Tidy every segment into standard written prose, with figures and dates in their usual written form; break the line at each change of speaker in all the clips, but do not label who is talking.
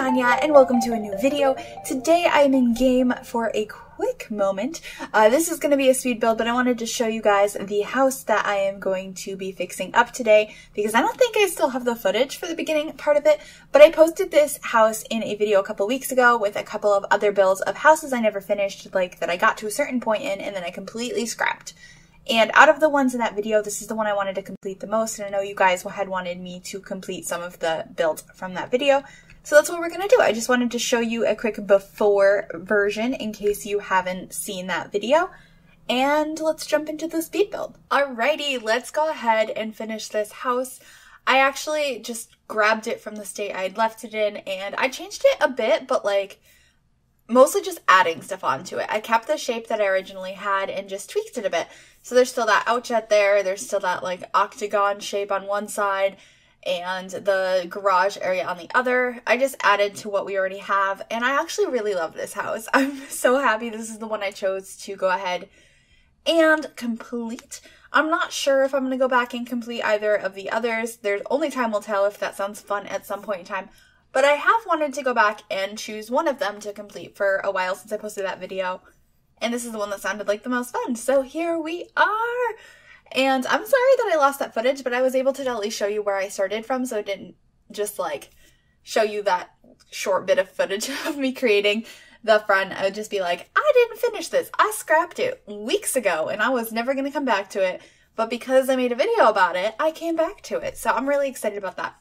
Anya and welcome to a new video. Today I'm in game for a quick moment. This is going to be a speed build, but I wanted to show you guys the house that I am going to be fixing up today because I don't think I still have the footage for the beginning part of it, but I posted this house in a video a couple weeks ago with a couple of other builds of houses I never finished, like that I got to a certain point in and then I completely scrapped. And out of the ones in that video, this is the one I wanted to complete the most, and I know you guys had wanted me to complete some of the builds from that video. So that's what we're going to do. I just wanted to show you a quick before version in case you haven't seen that video. And let's jump into the speed build. Alrighty, let's go ahead and finish this house. I actually just grabbed it from the state I had left it in, and I changed it a bit, but like mostly just adding stuff onto it. I kept the shape that I originally had and just tweaked it a bit. So there's still that outjet there, there's still that like octagon shape on one side, and the garage area on the other. I just added to what we already have, and I actually really love this house. I'm so happy this is the one I chose to go ahead and complete. I'm not sure if I'm going to go back and complete either of the others. There's only time will tell if that sounds fun at some point in time. But I have wanted to go back and choose one of them to complete for a while since I posted that video. And this is the one that sounded like the most fun. So here we are. And I'm sorry that I lost that footage, but I was able to at least show you where I started from, so it didn't just like show you that short bit of footage of me creating the front. I would just be like, I didn't finish this. I scrapped it weeks ago and I was never going to come back to it. But because I made a video about it, I came back to it. So I'm really excited about that.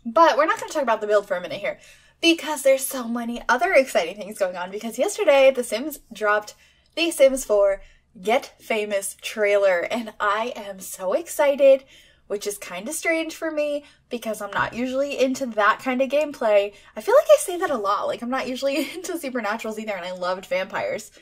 But we're not going to talk about the build for a minute here because there's so many other exciting things going on. Because yesterday, The Sims dropped The Sims 4 Get Famous trailer, and I am so excited, which is kind of strange for me because I'm not usually into that kind of gameplay. I feel like I say that a lot. Like, I'm not usually into supernaturals either, and I loved vampires.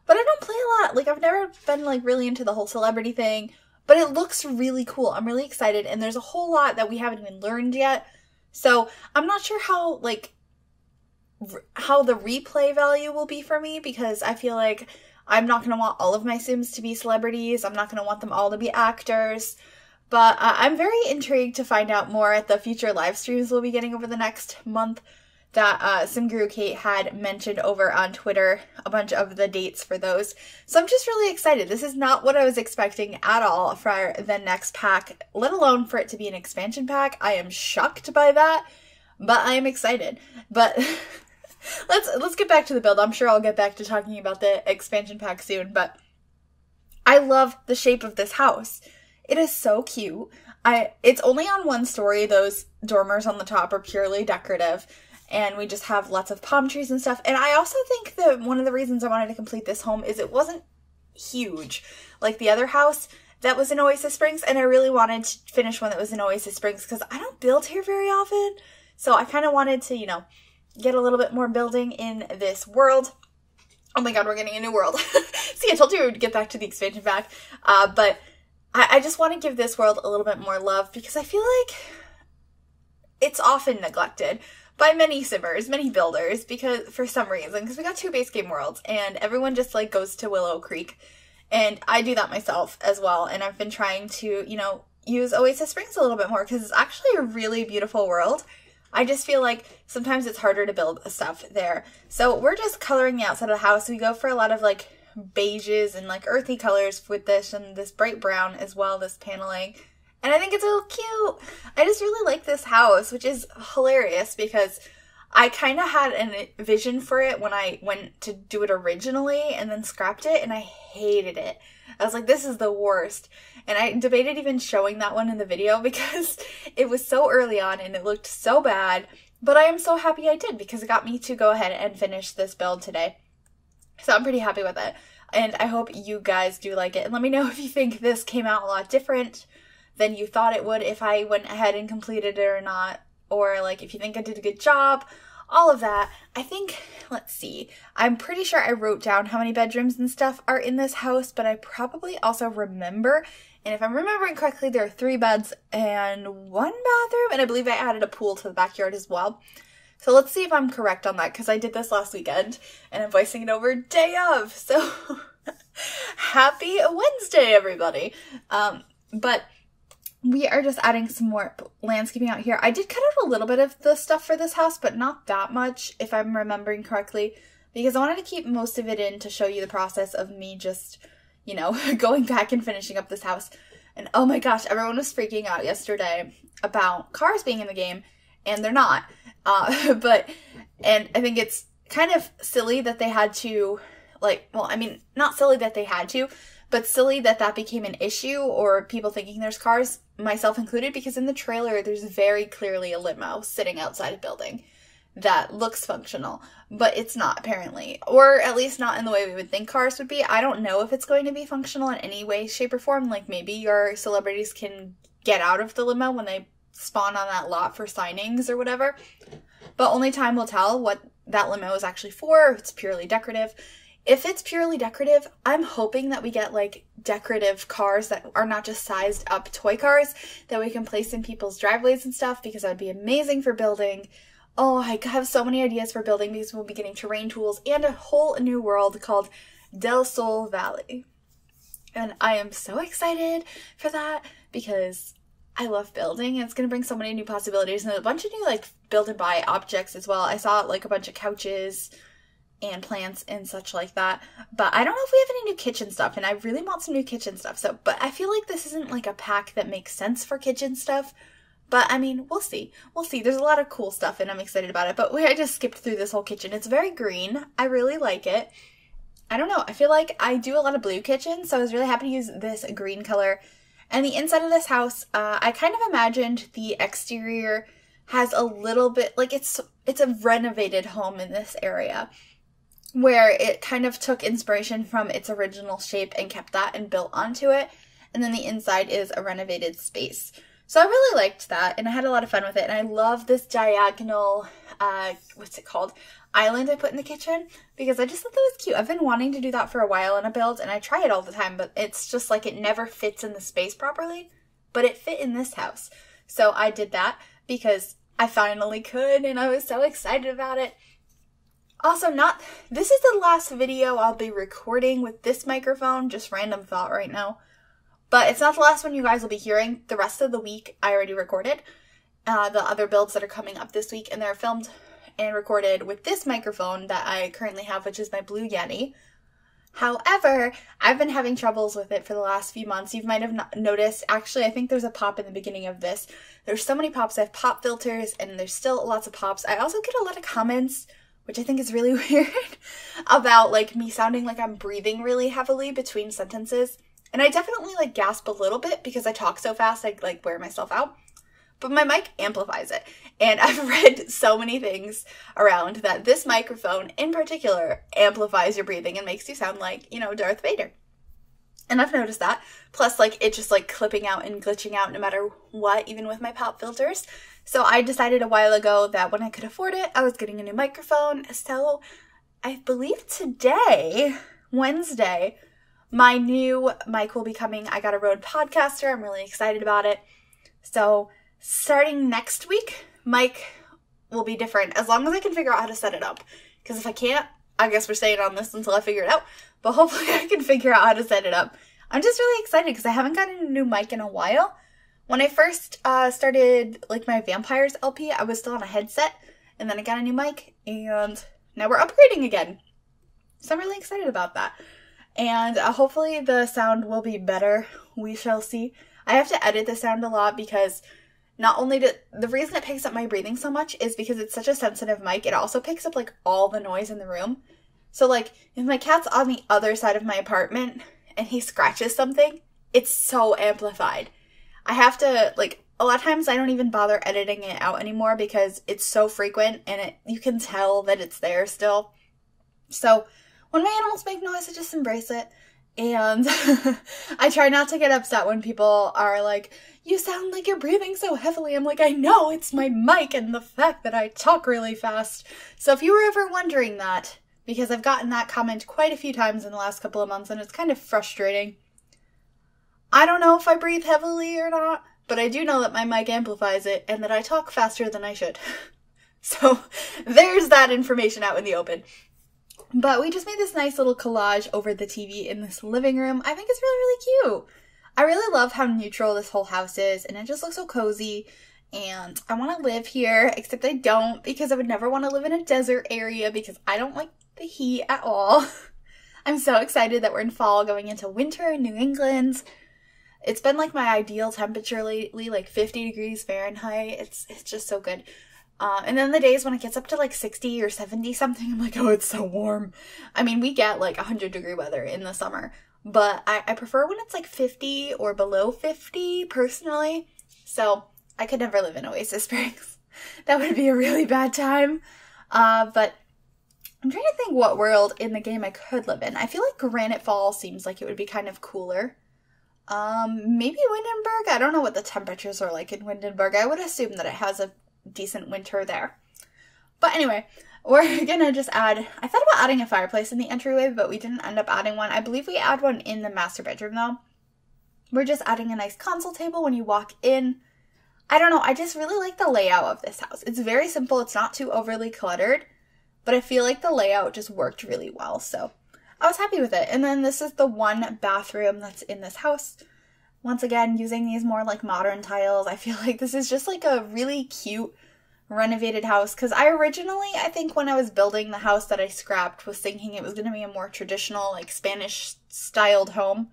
But I don't play a lot. Like, I've never been, like, really into the whole celebrity thing. But it looks really cool. I'm really excited, and there's a whole lot that we haven't even learned yet. So I'm not sure how, like, how the replay value will be for me because I feel like I'm not going to want all of my Sims to be celebrities. I'm not going to want them all to be actors. But I'm very intrigued to find out more at the future live streams we'll be getting over the next month that MsGryphi had mentioned over on Twitter, a bunch of the dates for those. So I'm just really excited. This is not what I was expecting at all for the next pack, let alone for it to be an expansion pack. I am shocked by that, but I am excited. But let's get back to the build. I'm sure I'll get back to talking about the expansion pack soon, but I love the shape of this house. It is so cute. It's only on one story. Those dormers on the top are purely decorative. And we just have lots of palm trees and stuff. And I also think that one of the reasons I wanted to complete this home is it wasn't huge like the other house that was in Oasis Springs. And I really wanted to finish one that was in Oasis Springs because I don't build here very often. So I kind of wanted to, you know, get a little bit more building in this world. Oh my god, we're getting a new world. See, I told you we would get back to the expansion pack. But I just want to give this world a little bit more love because I feel like it's often neglected by many simmers, many builders, because for some reason, because we got 2 base game worlds and everyone just like goes to Willow Creek, and I do that myself as well. And I've been trying to, you know, use Oasis Springs a little bit more because it's actually a really beautiful world. I just feel like sometimes it's harder to build stuff there. So we're just coloring the outside of the house. We go for a lot of like beiges and like earthy colors with this, and this bright brown as well, this paneling. And I think it's a little cute. I just really like this house, which is hilarious because I kind of had a vision for it when I went to do it originally and then scrapped it, and I hated it. I was like, this is the worst. And I debated even showing that one in the video because it was so early on and it looked so bad. But I am so happy I did because it got me to go ahead and finish this build today. So I'm pretty happy with it. And I hope you guys do like it. And let me know if you think this came out a lot different than you thought it would if I went ahead and completed it or not, or like if you think I did a good job, all of that. I think, let's see, I'm pretty sure I wrote down how many bedrooms and stuff are in this house, but I probably also remember, and if I'm remembering correctly, there are 3 beds and 1 bathroom, and I believe I added a pool to the backyard as well. So let's see if I'm correct on that, because I did this last weekend, and I'm voicing it over day of, so happy Wednesday, everybody. But we are just adding some more landscaping out here. I did cut out a little bit of the stuff for this house, but not that much, if I'm remembering correctly, because I wanted to keep most of it in to show you the process of me just, you know, going back and finishing up this house. And oh my gosh, everyone was freaking out yesterday about cars being in the game, and they're not. And I think it's kind of silly that they had to, like, well, I mean, not silly that they had to, but silly that that became an issue, or people thinking there's cars, myself included, because in the trailer there's very clearly a limo sitting outside a building that looks functional, but it's not apparently, or at least not in the way we would think cars would be. I don't know if it's going to be functional in any way, shape, or form. Like maybe your celebrities can get out of the limo when they spawn on that lot for signings or whatever, but only time will tell what that limo is actually for, if it's purely decorative. If it's purely decorative, I'm hoping that we get like decorative cars that are not just sized up toy cars that we can place in people's driveways and stuff, because that would be amazing for building. Oh, I have so many ideas for building, because we'll be getting terrain tools and a whole new world called Del Sol Valley. And I am so excited for that because I love building, and it's going to bring so many new possibilities and a bunch of new like build and buy objects as well. I saw like a bunch of couches and plants and such like that, but I don't know if we have any new kitchen stuff, and I really want some new kitchen stuff. So, but I feel like this isn't like a pack that makes sense for kitchen stuff, but I mean, we'll see. We'll see. There's a lot of cool stuff and I'm excited about it, but I just skipped through this whole kitchen. It's very green. I really like it. I don't know. I feel like I do a lot of blue kitchens, so I was really happy to use this green color. And the inside of this house, I kind of imagined the exterior has a little bit, like it's a renovated home in this area, where it kind of took inspiration from its original shape and kept that and built onto it. And then the inside is a renovated space. So I really liked that, and I had a lot of fun with it. And I love this diagonal, what's it called, island I put in the kitchen, because I just thought that was cute. I've been wanting to do that for a while in a build, and I try it all the time, but it's just like it never fits in the space properly, but it fit in this house. So I did that because I finally could, and I was so excited about it. Also, this is the last video I'll be recording with this microphone, just random thought right now. But it's not the last one you guys will be hearing. The rest of the week I already recorded. The other builds that are coming up this week, and they're filmed and recorded with this microphone that I currently have, which is my Blue Yeti. However, I've been having troubles with it for the last few months. You might have noticed, actually, I think there's a pop in the beginning of this. There's so many pops. I have pop filters, and there's still lots of pops. I also get a lot of comments, which I think is really weird, about like me sounding like I'm breathing really heavily between sentences. And I definitely like gasp a little bit because I talk so fast, I like wear myself out. But my mic amplifies it. And I've read so many things around that this microphone in particular amplifies your breathing and makes you sound like, you know, Darth Vader. And I've noticed that. Plus, like, it just like clipping out and glitching out no matter what, even with my pop filters. So I decided a while ago that when I could afford it, I was getting a new microphone. So I believe today, Wednesday, my new mic will be coming. I got a Rode Podcaster. I'm really excited about it. So starting next week, mic will be different as long as I can figure out how to set it up. Because if I can't, I guess we're staying on this until I figure it out. But hopefully I can figure out how to set it up. I'm just really excited because I haven't gotten a new mic in a while. When I first started like my Vampires LP, I was still on a headset. And then I got a new mic. And now we're upgrading again. So I'm really excited about that. And hopefully the sound will be better. We shall see. I have to edit the sound a lot because not only the reason it picks up my breathing so much is because it's such a sensitive mic. It also picks up like all the noise in the room. So like if my cat's on the other side of my apartment and he scratches something, it's so amplified. I have to like, a lot of times I don't even bother editing it out anymore because it's so frequent and you can tell that it's there still. So when my animals make noise, I just embrace it. And I try not to get upset when people are like, you sound like you're breathing so heavily. I'm like, I know, it's my mic and the fact that I talk really fast. So if you were ever wondering that, because I've gotten that comment quite a few times in the last couple of months and it's kind of frustrating. I don't know if I breathe heavily or not, but I do know that my mic amplifies it and that I talk faster than I should. So there's that information out in the open. But we just made this nice little collage over the TV in this living room. I think it's really, really cute. I really love how neutral this whole house is, and it just looks so cozy, and I want to live here, except I don't, because I would never want to live in a desert area because I don't like the heat at all. I'm so excited that we're in fall going into winter in New England. It's been like my ideal temperature lately, like 50 degrees Fahrenheit. It's just so good. And then the days when it gets up to like 60 or 70 something, I'm like, oh, it's so warm. I mean, we get like 100-degree weather in the summer, but I prefer when it's like 50 or below 50 personally. So I could never live in Oasis Springs. That would be a really bad time. But I'm trying to think what world in the game I could live in. I feel like Granite Falls seems like it would be kind of cooler. Maybe Windenburg? I don't know what the temperatures are like in Windenburg. I would assume that it has a decent winter there. But anyway, we're gonna just add, I thought about adding a fireplace in the entryway, but we didn't end up adding one. I believe we add one in the master bedroom though. We're just adding a nice console table when you walk in. I don't know, I just really like the layout of this house. It's very simple, it's not too overly cluttered, but I feel like the layout just worked really well, so I was happy with it. And then this is the one bathroom that's in this house. Once again, using these more like modern tiles, I feel like this is just like a really cute renovated house, because I originally, I think when I was building the house that I scrapped, was thinking it was going to be a more traditional like Spanish styled home.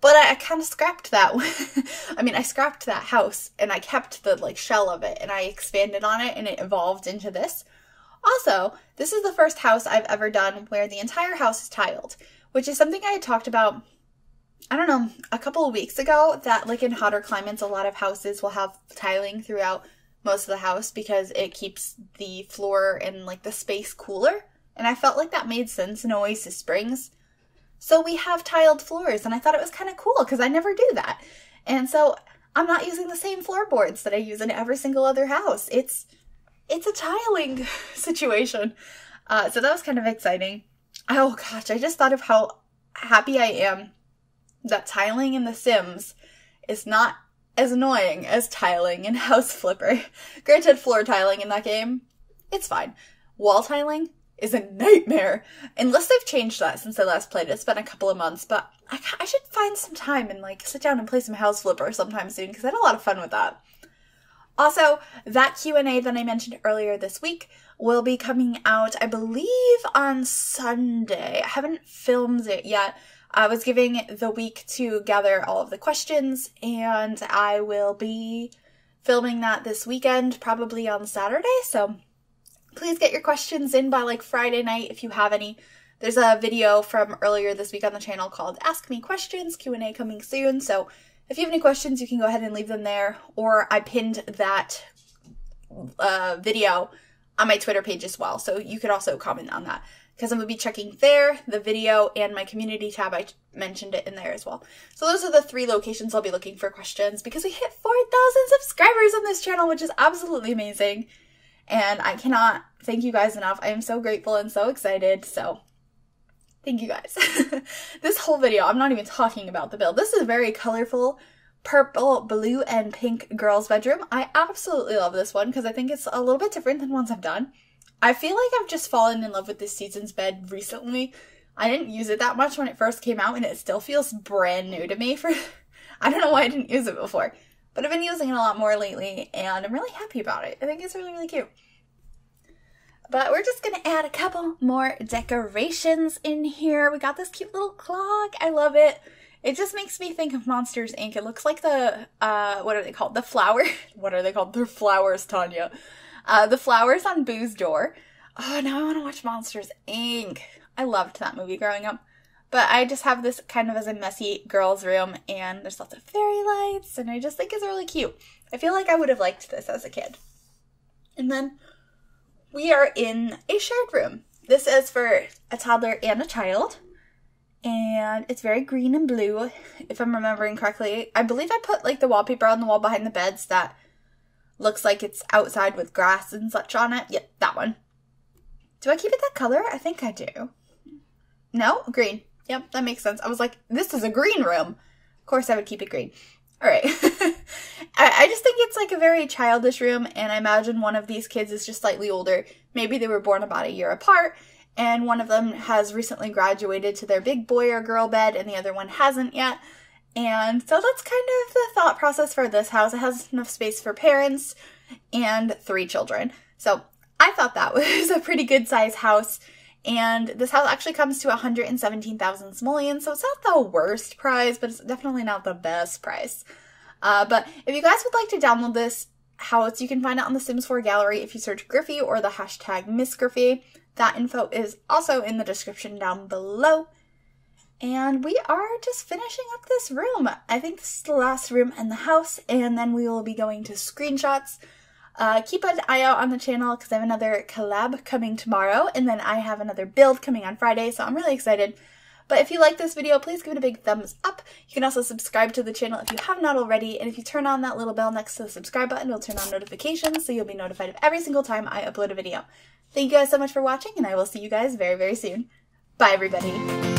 But I kind of scrapped that. I mean, I scrapped that house and I kept the like shell of it and I expanded on it and it evolved into this. Also, this is the first house I've ever done where the entire house is tiled, which is something I had talked about, I don't know, a couple of weeks ago, that like in hotter climates, a lot of houses will have tiling throughout most of the house because it keeps the floor and like the space cooler. And I felt like that made sense in Oasis Springs. So we have tiled floors, and I thought it was kind of cool because I never do that. And so I'm not using the same floorboards that I use in every single other house. It's a tiling situation. So that was kind of exciting. Oh gosh, I just thought of how happy I am that tiling in The Sims is not as annoying as tiling in House Flipper. Granted, floor tiling in that game, it's fine. Wall tiling is a nightmare. Unless they've changed that since I last played it. It's been a couple of months, but I should find some time and like sit down and play some House Flipper sometime soon because I had a lot of fun with that. Also, that Q&A that I mentioned earlier this week will be coming out, I believe, on Sunday. I haven't filmed it yet. I was giving the week to gather all of the questions, and I will be filming that this weekend, probably on Saturday, so please get your questions in by like Friday night if you have any. There's a video from earlier this week on the channel called Ask Me Questions, Q&A coming soon, so if you have any questions, you can go ahead and leave them there, or I pinned that video on my Twitter page as well, so you could also comment on that, because I'm going to be checking there, the video, and my community tab. I mentioned it in there as well. So those are the 3 locations I'll be looking for questions, because we hit 4,000 subscribers on this channel, which is absolutely amazing, and I cannot thank you guys enough. I am so grateful and so excited, so thank you guys. This whole video, I'm not even talking about the build. This is a very colorful purple, blue, and pink girls' bedroom. I absolutely love this one because I think it's a little bit different than ones I've done. I feel like I've just fallen in love with this season's bed recently. I didn't use it that much when it first came out, and it still feels brand new to me. I don't know why I didn't use it before, but I've been using it a lot more lately, and I'm really happy about it. I think it's really, really cute. But we're just gonna add a couple more decorations in here. We got this cute little clock. I love it. It just makes me think of Monsters, Inc. It looks like the, what are they called? The flower? What are they called? They're flowers, Tanya. The flowers on Boo's door. Oh, now I want to watch Monsters, Inc. I loved that movie growing up. But I just have this kind of as a messy girl's room, and there's lots of fairy lights, and I just think it's really cute. I feel like I would have liked this as a kid. And then we are in a shared room. This is for a toddler and a child. And it's very green and blue, if I'm remembering correctly. I believe I put like the wallpaper on the wall behind the beds that looks like it's outside with grass and such on it. Yep, that one. Do I keep it that color? I think I do. No? Green. Yep, that makes sense. I was like, this is a green room. Of course I would keep it green. Alright. I just think it's like a very childish room, and I imagine one of these kids is just slightly older. Maybe they were born about a year apart, and one of them has recently graduated to their big boy or girl bed, and the other one hasn't yet. And so that's kind of the thought process for this house. It has enough space for parents and 3 children. So I thought that was a pretty good size house. And this house actually comes to 117,000 simoleons, so it's not the worst price, but it's definitely not the best price. But if you guys would like to download this house, you can find it on the Sims 4 gallery if you search Griffy or the hashtag MsGryphi. That info is also in the description down below. And we are just finishing up this room. I think this is the last room in the house, and then we will be going to screenshots. Keep an eye out on the channel because I have another collab coming tomorrow, and then I have another build coming on Friday, so I'm really excited. But if you like this video, please give it a big thumbs up. You can also subscribe to the channel if you have not already, and if you turn on that little bell next to the subscribe button, it'll turn on notifications so you'll be notified of every single time I upload a video. Thank you guys so much for watching, and I will see you guys very, very soon. Bye, everybody.